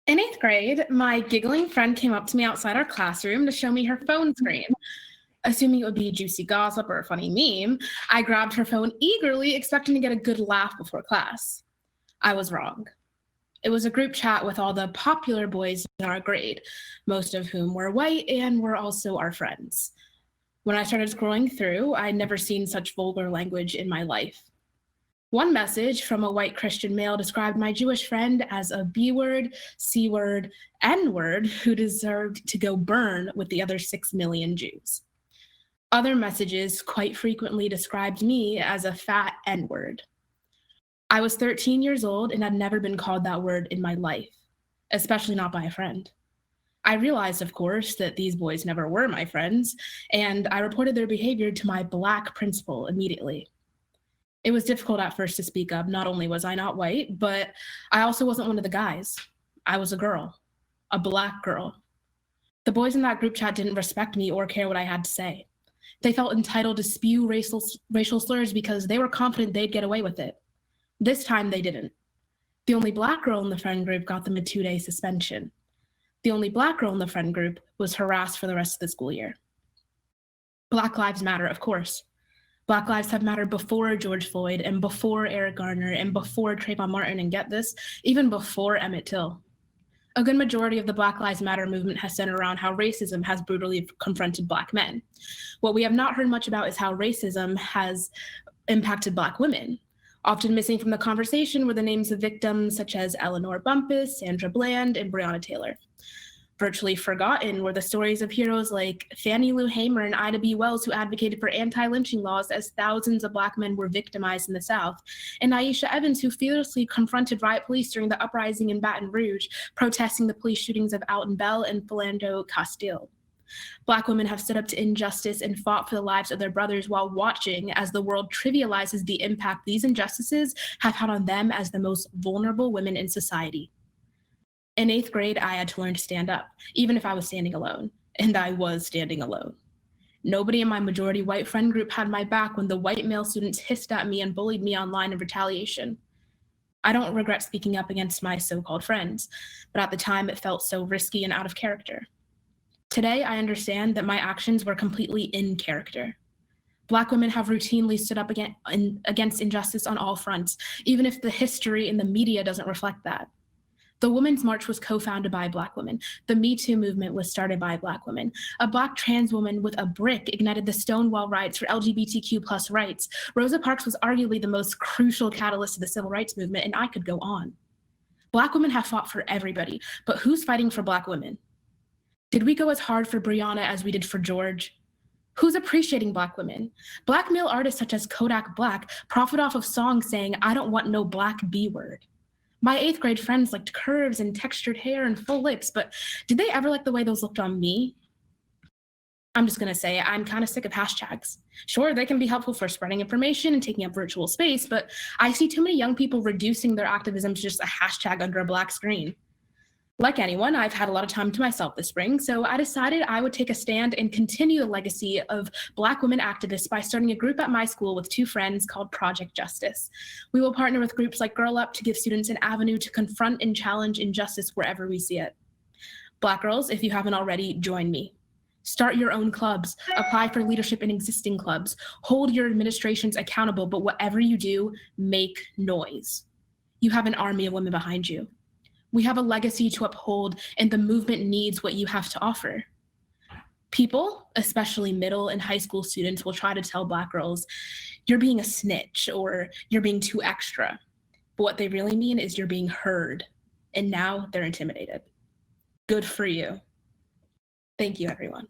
In eighth grade, my giggling friend came up to me outside our classroom to show me her phone screen. Assuming it would be juicy gossip or a funny meme, I grabbed her phone eagerly, expecting to get a good laugh before class. I was wrong. It was a group chat with all the popular boys in our grade, most of whom were white and were also our friends. When I started scrolling through, I'd never seen such vulgar language in my life. One message from a white Christian male described my Jewish friend as a B word, C word, N word who deserved to go burn with the other 6 million Jews. Other messages quite frequently described me as a fat N word. I was 13 years old and had never been called that word in my life, especially not by a friend. I realized, of course, that these boys never were my friends, and I reported their behavior to my Black principal immediately. It was difficult at first to speak up. Not only was I not white, but I also wasn't one of the guys. I was a girl, a Black girl. The boys in that group chat didn't respect me or care what I had to say. They felt entitled to spew racial slurs because they were confident they'd get away with it. This time they didn't. The only Black girl in the friend group got them a 2-day suspension. The only Black girl in the friend group was harassed for the rest of the school year. Black lives matter, of course. Black lives have mattered before George Floyd and before Eric Garner and before Trayvon Martin, and get this, even before Emmett Till. A good majority of the Black Lives Matter movement has centered around how racism has brutally confronted Black men. What we have not heard much about is how racism has impacted Black women. Often missing from the conversation were the names of victims such as Eleanor Bumpus, Sandra Bland, and Breonna Taylor. Virtually forgotten were the stories of heroes like Fannie Lou Hamer and Ida B. Wells, who advocated for anti-lynching laws as thousands of Black men were victimized in the South, and Aisha Evans, who fearlessly confronted riot police during the uprising in Baton Rouge, protesting the police shootings of Alton Bell and Philando Castile. Black women have stood up to injustice and fought for the lives of their brothers while watching as the world trivializes the impact these injustices have had on them as the most vulnerable women in society. In 8th grade, I had to learn to stand up, even if I was standing alone, and I was standing alone. Nobody in my majority white friend group had my back when the white male students hissed at me and bullied me online in retaliation. I don't regret speaking up against my so-called friends, but at the time it felt so risky and out of character. Today, I understand that my actions were completely in character. Black women have routinely stood up against injustice on all fronts, even if the history in the media doesn't reflect that. The Women's March was co-founded by Black women. The Me Too movement was started by Black women. A Black trans woman with a brick ignited the Stonewall riots for LGBTQ+ rights. Rosa Parks was arguably the most crucial catalyst of the civil rights movement, and I could go on. Black women have fought for everybody, but who's fighting for Black women? Did we go as hard for Breonna as we did for George? Who's appreciating Black women? Black male artists such as Kodak Black profit off of songs saying, "I don't want no Black B word." My 8th grade friends liked curves and textured hair and full lips, but did they ever like the way those looked on me? I'm just gonna say I'm kind of sick of hashtags. Sure, they can be helpful for spreading information and taking up virtual space, but I see too many young people reducing their activism to just a hashtag under a black screen. Like anyone, I've had a lot of time to myself this spring, so I decided I would take a stand and continue the legacy of Black women activists by starting a group at my school with 2 friends called Project Justice. We will partner with groups like Girl Up to give students an avenue to confront and challenge injustice wherever we see it. Black girls, if you haven't already, join me. Start your own clubs, apply for leadership in existing clubs, hold your administrations accountable, but whatever you do, make noise. You have an army of women behind you. We have a legacy to uphold, and the movement needs what you have to offer. People, especially middle and high school students, will try to tell Black girls, "You're being a snitch," or "You're being too extra." But what they really mean is you're being heard, and now they're intimidated. Good for you. Thank you, everyone.